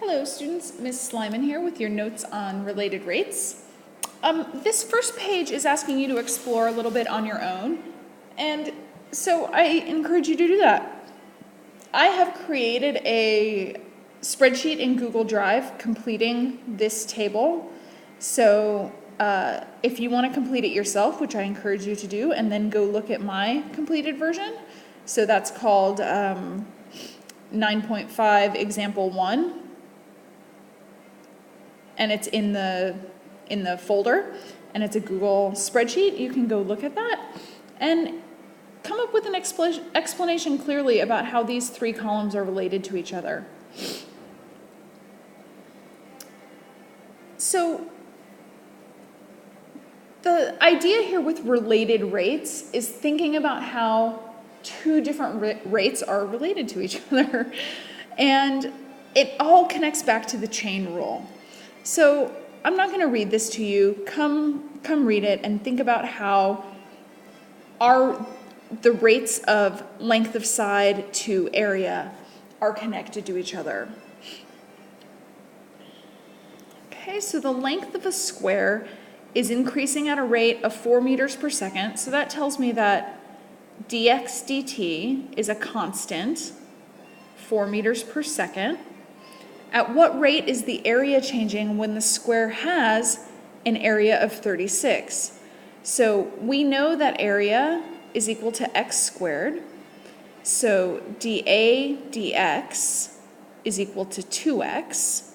Hello students, Ms. Slyman here with your notes on related rates. This first page is asking you to explore a little bit on your own, and so I encourage you to do that. I have created a spreadsheet in Google Drive completing this table, so if you want to complete it yourself, which I encourage you to do, and then go look at my completed version, so that's called 9.5 example 1. And it's in the folder, and it's a Google spreadsheet. You can go look at that and come up with an explanation clearly about how these three columns are related to each other. So the idea here with related rates is thinking about how two different rates are related to each other, and it all connects back to the chain rule. So I'm not going to read this to you. Come read it and think about how the rates of length of side to area are connected to each other. Okay, so the length of a square is increasing at a rate of 4 meters per second. So that tells me that dx dt is a constant, 4 meters per second. At what rate is the area changing when the square has an area of 36? So we know that area is equal to x squared. So dA dx is equal to 2x.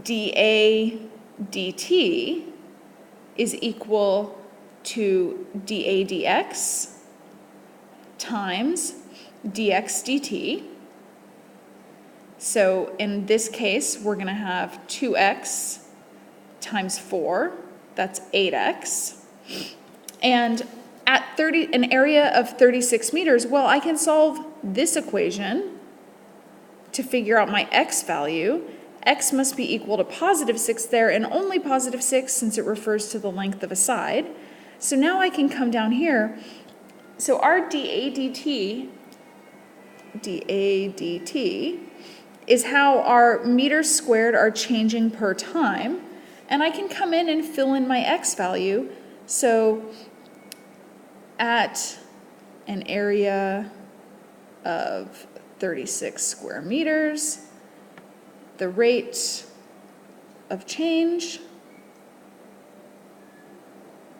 dA dt is equal to dA dx times dx dt. So in this case, we're going to have 2x times 4, that's 8x. And at an area of 36 meters, well, I can solve this equation to figure out my x value. X must be equal to positive 6 there, and only positive 6 since it refers to the length of a side. So now I can come down here. So our dA dt is how our meters squared are changing per time, and I can come in and fill in my x value. So at an area of 36 square meters, the rate of change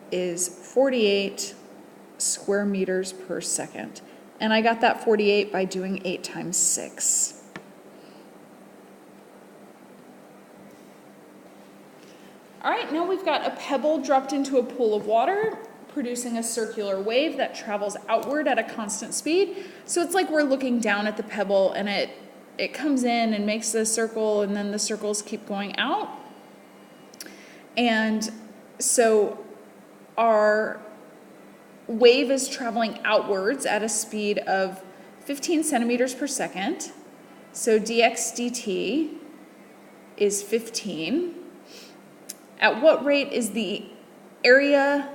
is 48 square meters per second. And I got that 48 by doing 8 times 6. All right, now we've got a pebble dropped into a pool of water, producing a circular wave that travels outward at a constant speed. So it's like we're looking down at the pebble, and it comes in and makes a circle, and then the circles keep going out. And so our wave is traveling outwards at a speed of 15 centimeters per second. So dx dt is 15. At what rate is the area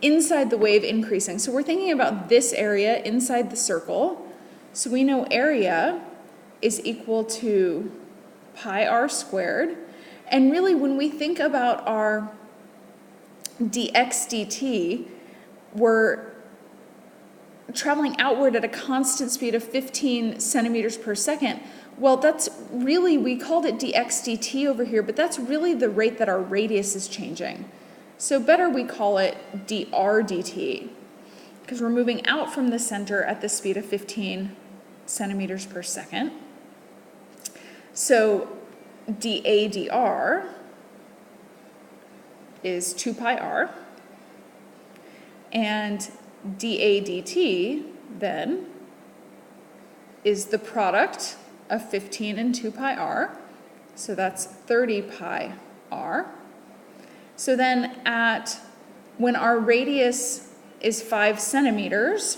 inside the wave increasing? So we're thinking about this area inside the circle. So we know area is equal to pi r squared. And really, when we think about our dx dt, we're traveling outward at a constant speed of 15 centimeters per second. Well, that's really, we called it dx dt over here, but that's really the rate that our radius is changing. So better we call it dr dt, because we're moving out from the center at the speed of 15 centimeters per second. So dA dr is 2 pi r, and dA dt then is the product of 15 and 2 pi r, so that's 30 pi r. So then when our radius is 5 centimeters,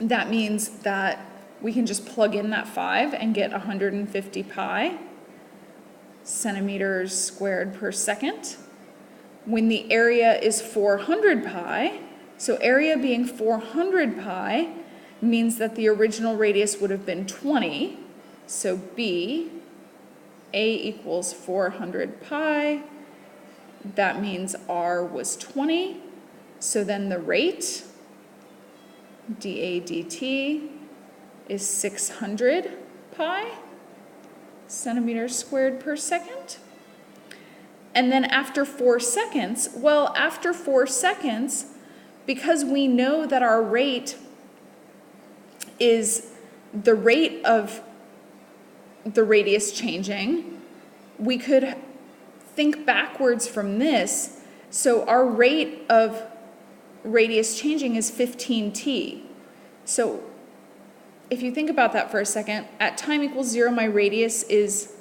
that means that we can just plug in that 5 and get 150 pi centimeters squared per second. When the area is 400 pi, so area being 400 pi means that the original radius would have been 20. So B, A equals 400 pi. That means R was 20. So then the rate, dA dt, is 600 pi centimeters squared per second. And then after 4 seconds, well, after 4 seconds, because we know that our rate is the rate of the radius changing, we could think backwards from this. So our rate of radius changing is 15t. So if you think about that for a second, at time equals 0, my radius is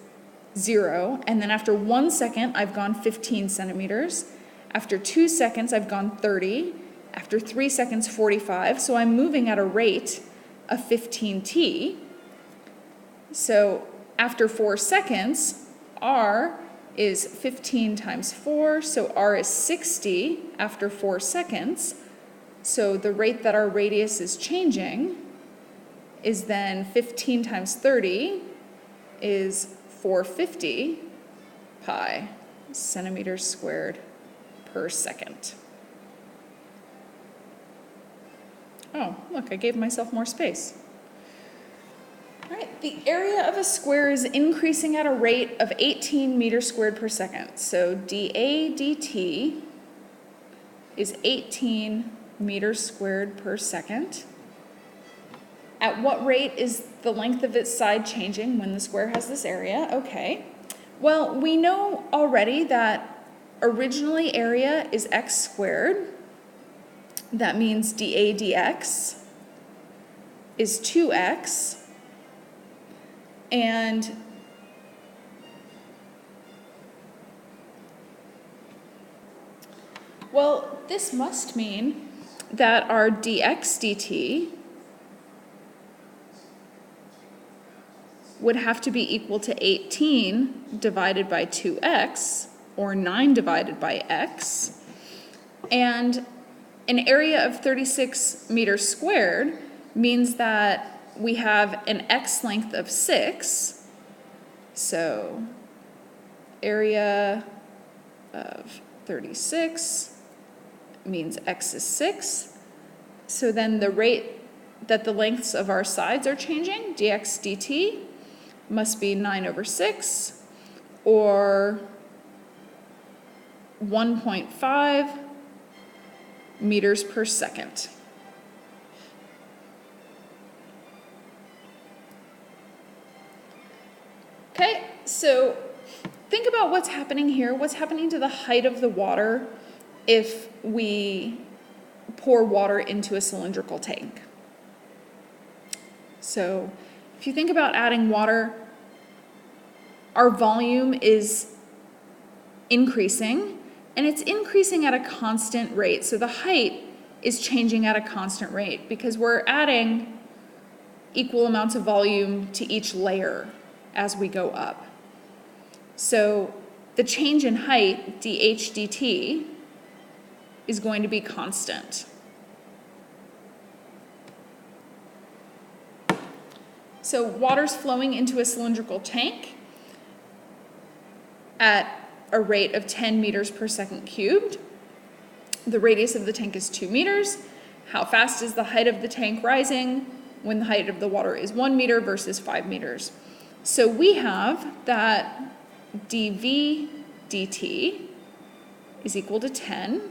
0, and then after 1 second, I've gone 15 centimeters. After 2 seconds, I've gone 30. After 3 seconds, 45. So I'm moving at a rate of 15t. So after 4 seconds, R is 15 times 4, so R is 60 after 4 seconds. So the rate that our radius is changing is then 15 times 30 is 450 pi centimeters squared per second. Oh, look, I gave myself more space. All right, the area of a square is increasing at a rate of 18 meters squared per second. So dA dt is 18 meters squared per second. At what rate is the length of its side changing when the square has this area? Okay. Well, we know already that originally area is x squared. That means dA dx is 2x. And well, this must mean that our dx dt would have to be equal to 18 divided by 2x, or 9 divided by x. And an area of 36 meters squared means that we have an x length of 6. So area of 36 means x is 6. So then the rate that the lengths of our sides are changing, dx dt, must be 9 over 6, or 1.5 meters per second. Okay, so think about what's happening here. What's happening to the height of the water if we pour water into a cylindrical tank? So if you think about adding water, our volume is increasing, and it's increasing at a constant rate. So the height is changing at a constant rate because we're adding equal amounts of volume to each layer as we go up. So the change in height, dH dt, is going to be constant. So water's flowing into a cylindrical tank at a rate of 10 meters per second cubed. The radius of the tank is 2 meters. How fast is the height of the tank rising when the height of the water is 1 meter versus 5 meters? So we have that dV dt is equal to 10.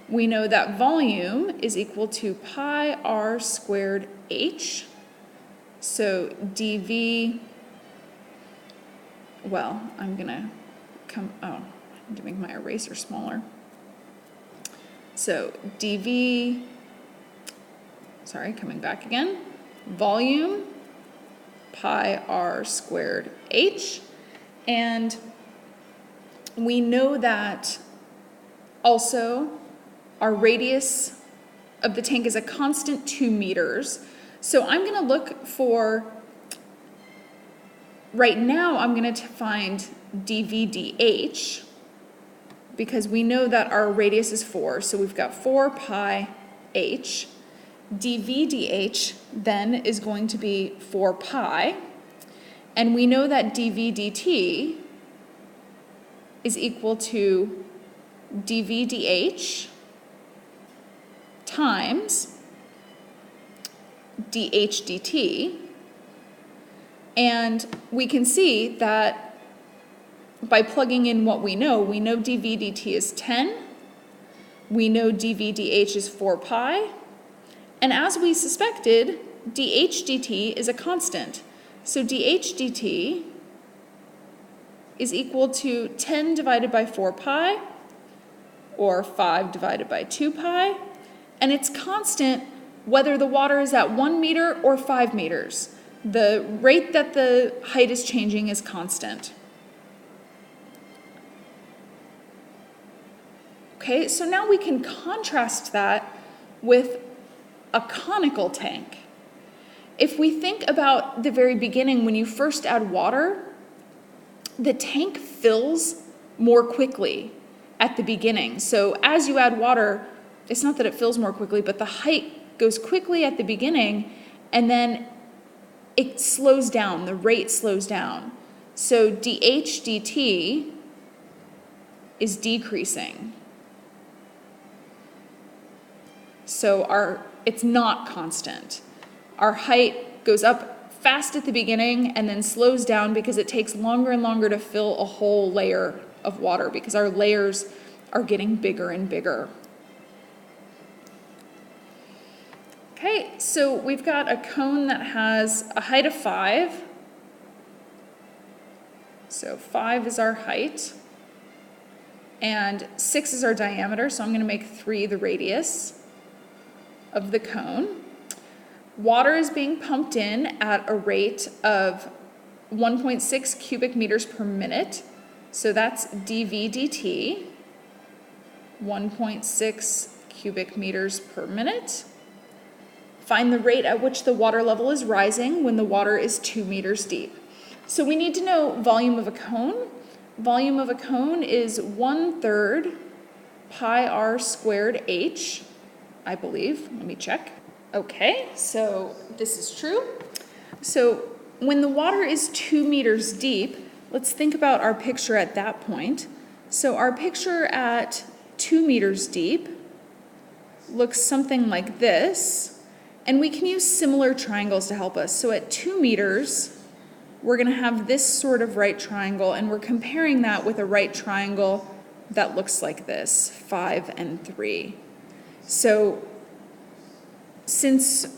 We know that volume is equal to pi r squared h. So dV, well, I need to make my eraser smaller. So dV, coming back again, volume, pi r squared h. And we know that also our radius of the tank is a constant 2 meters. So I'm going to look for, right now I'm going to find dV dH, because we know that our radius is 4, so we've got 4 pi h. dV dH then is going to be 4 pi, And we know that dv dt is equal to dv dh times dh dt. And we can see that by plugging in what we know dv dt is 10, we know dv dh is 4 pi, and as we suspected, dh dt is a constant. So dh dt is equal to 10 divided by 4 pi, or 5 divided by 2 pi, and it's constant whether the water is at 1 meter or 5 meters. The rate that the height is changing is constant. Okay, so now we can contrast that with a conical tank. If we think about the very beginning, when you first add water, the tank fills more quickly at the beginning. So as you add water, it's not that it fills more quickly, but the height goes quickly at the beginning, and then it slows down, the rate slows down. So dh dt is decreasing. So it's not constant. Our height goes up fast at the beginning and then slows down because it takes longer and longer to fill a whole layer of water because our layers are getting bigger and bigger. Okay, so we've got a cone that has a height of 5. So 5 is our height, and 6 is our diameter, so I'm going to make 3 the radius of the cone. Water is being pumped in at a rate of 1.6 cubic meters per minute, so that's dv dt, 1.6 cubic meters per minute. Find the rate at which the water level is rising when the water is 2 meters deep. So we need to know volume of a cone. Volume of a cone is 1/3 pi r squared h, I believe. Let me check. Okay, so this is true. So when the water is 2 meters deep, let's think about our picture at that point. So our picture at 2 meters deep looks something like this. And we can use similar triangles to help us. So at 2 meters, we're going to have this sort of right triangle, and we're comparing that with a right triangle that looks like this, 5 and 3. So since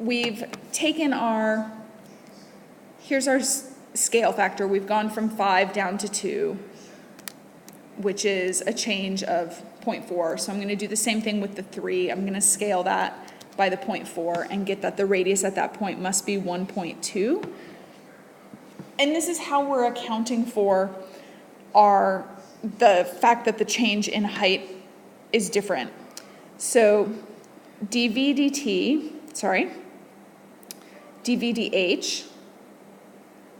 we've taken here's our scale factor, we've gone from 5 down to 2, which is a change of 0.4. So I'm going to do the same thing with the 3. I'm going to scale that by the 0.4 and get that the radius at that point must be 1.2. And this is how we're accounting for the fact that the change in height is different. So dv dh,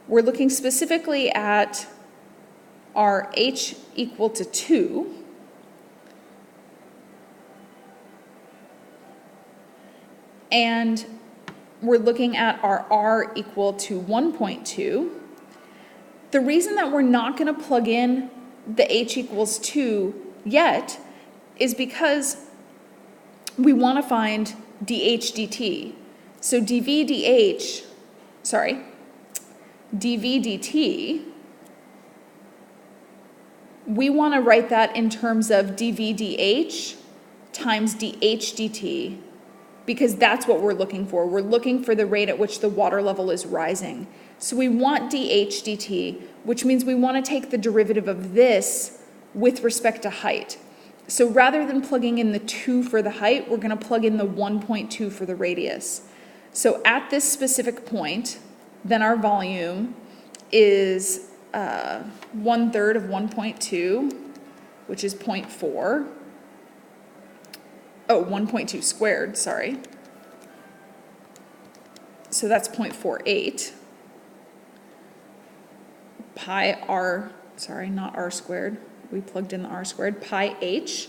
we're looking specifically at our h equal to 2. And we're looking at our r equal to 1.2. The reason that we're not going to plug in the h equals 2 yet is because we want to find dh dt. So dv dt, we want to write that in terms of dv dh times dh dt, because that's what we're looking for. We're looking for the rate at which the water level is rising. So we want dh dt, which means we want to take the derivative of this with respect to height. So rather than plugging in the 2 for the height, we're going to plug in the 1.2 for the radius. So at this specific point, then our volume is 1/3 of 1.2, which is 0.4. Oh, 1.2 squared, sorry. So that's 0.48. Pi r, sorry, not r squared. We plugged in the r squared, pi h.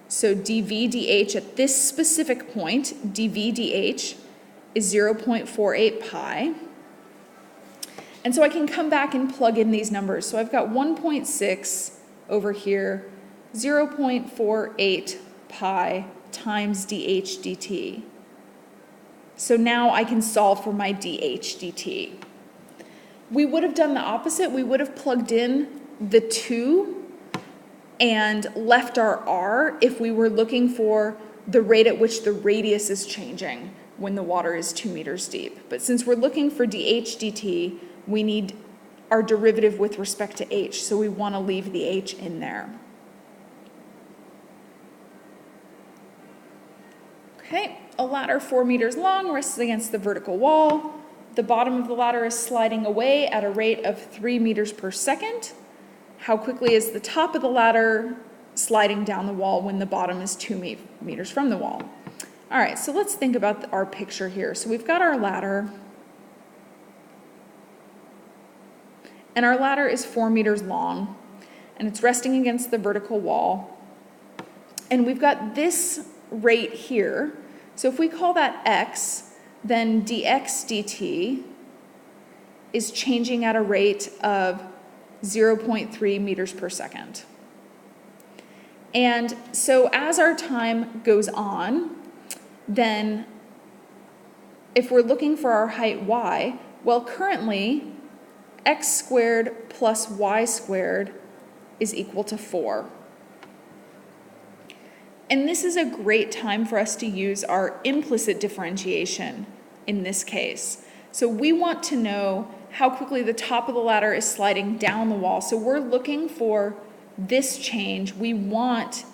So dv dh at this specific point, dv dh is 0.48 pi. And so I can come back and plug in these numbers. So I've got 1.6 over here, 0.48 pi times dh dt. So now I can solve for my dh dt. We would have done the opposite. We would have plugged in the 2 and left our r if we were looking for the rate at which the radius is changing when the water is 2 meters deep. But since we're looking for dh dt, we need our derivative with respect to h, so we want to leave the h in there. Okay, a ladder 4 meters long rests against the vertical wall. The bottom of the ladder is sliding away at a rate of 3 meters per second. How quickly is the top of the ladder sliding down the wall when the bottom is 2 meters from the wall? All right, so let's think about our picture here. So we've got our ladder, and our ladder is 4 meters long, and it's resting against the vertical wall. And we've got this rate here. So if we call that x, then dx dt is changing at a rate of 0.3 meters per second. And so as our time goes on, then if we're looking for our height y, well, currently x squared plus y squared is equal to 4. And this is a great time for us to use our implicit differentiation in this case. So we want to know how quickly the top of the ladder is sliding down the wall. So we're looking for this change. We want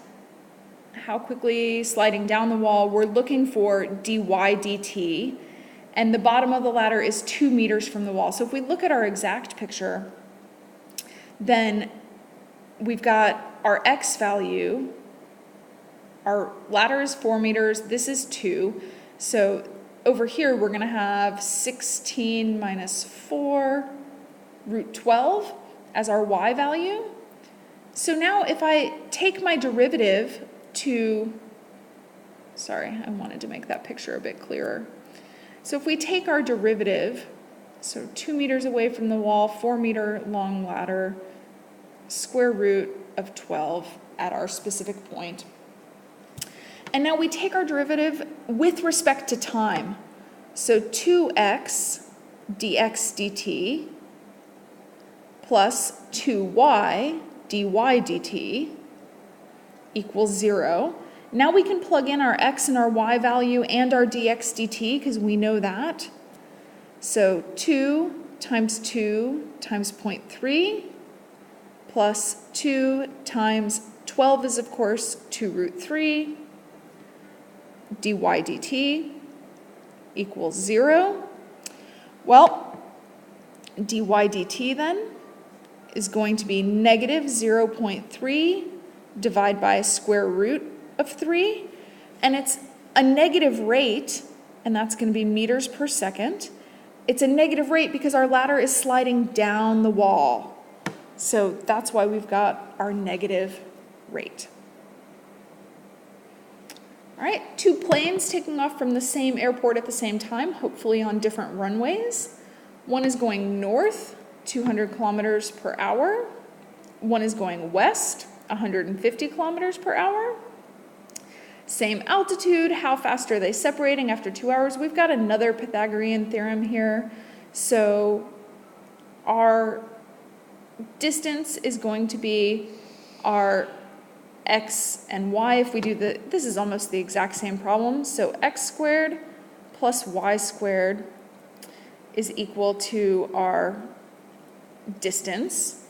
how quickly sliding down the wall. We're looking for dy dt. And the bottom of the ladder is 2 meters from the wall. So if we look at our exact picture, then we've got our x value. Our ladder is 4 meters. This is 2. So over here, we're going to have 16 minus 4 root 12 as our y value. So now if I take my derivative to, sorry, I wanted to make that picture a bit clearer. So if we take our derivative, so 2 meters away from the wall, 4 meter long ladder, square root of 12 at our specific point. And now we take our derivative with respect to time. So 2x dx dt plus 2y dy dt equals 0. Now we can plug in our x and our y value and our dx dt because we know that. So 2 times 0.3 plus 2 times 12 is, of course, 2 root 3 dy dt equals 0. Well, dy dt then is going to be negative 0.3 divided by a square root of 3. And it's a negative rate, and that's going to be meters per second. It's a negative rate because our ladder is sliding down the wall. So that's why we've got our negative rate. All right, 2 planes taking off from the same airport at the same time, hopefully on different runways. One is going north, 200 kilometers per hour. One is going west, 150 kilometers per hour. Same altitude, how fast are they separating after 2 hours? We've got another Pythagorean theorem here. So our distance is going to be our x and y. If we do this is almost the exact same problem. So x squared plus y squared is equal to our distance.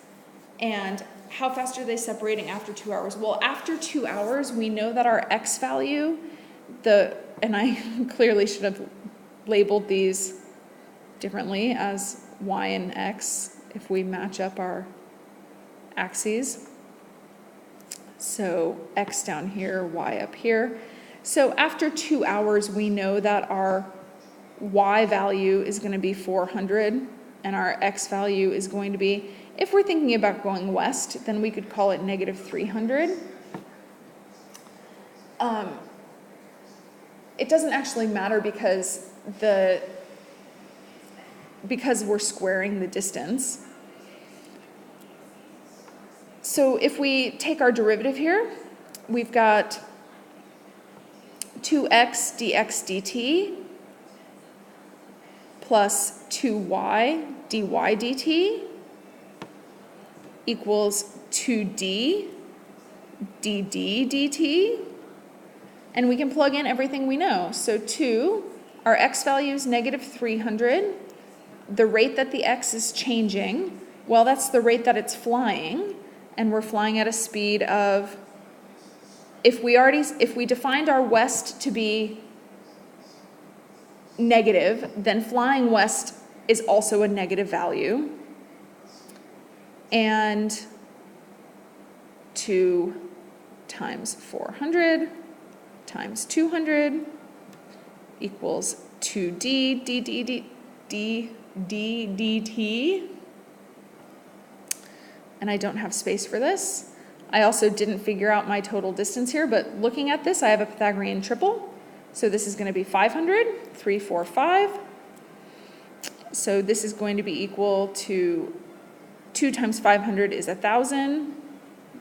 And how fast are they separating after 2 hours? Well, after 2 hours, we know that our x value, and I clearly should have labeled these differently as y and x if we match up our axes. So x down here, y up here. So after 2 hours, we know that our y value is going to be 400 and our x value is going to be, if we're thinking about going west, then we could call it negative 300. It doesn't actually matter because because we're squaring the distance. So if we take our derivative here, we've got 2x dx dt plus 2y dy dt equals 2d dd dt. And we can plug in everything we know. So 2, our x value is negative 300. The rate that the x is changing, well, that's the rate that it's flying. And we're flying at a speed of, if we defined our west to be negative, then flying west is also a negative value. And 2 times 400 times 200 equals 2d dt. And I don't have space for this. I also didn't figure out my total distance here, but looking at this, I have a Pythagorean triple. So this is going to be 500, 3, 4, 5. So this is going to be equal to 2 times 500 is 1,000.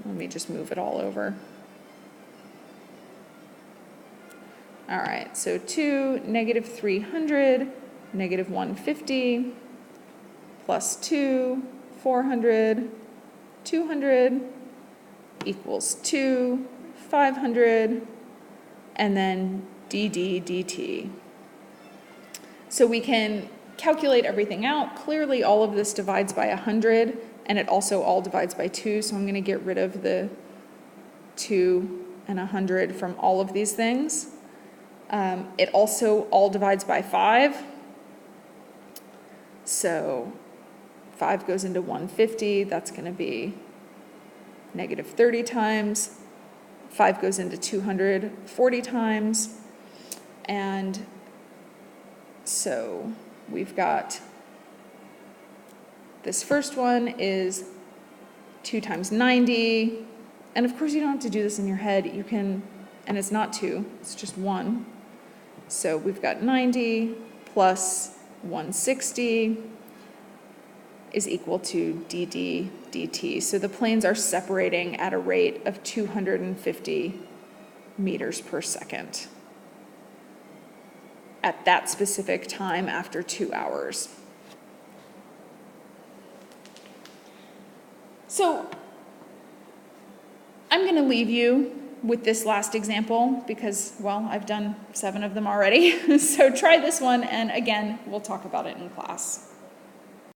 Let me just move it all over. All right, so 2, negative 300, negative 150, plus 2, 400, 200, equals 2, 500, and then dd dt. So we can calculate everything out. Clearly, all of this divides by 100, and it also all divides by 2, so I'm going to get rid of the 2 and 100 from all of these things. It also all divides by 5. So 5 goes into 150. That's going to be negative 30 times. 5 goes into 240 times. And so we've got this first one is 2 times 90. And of course, you don't have to do this in your head. You can, and it's not 2, it's just 1. So we've got 90 plus 160 is equal to dd dt. So the planes are separating at a rate of 250 meters per second at that specific time after 2 hours. So I'm going to leave you with this last example because, well, I've done 7 of them already. So try this one, and again, we'll talk about it in class.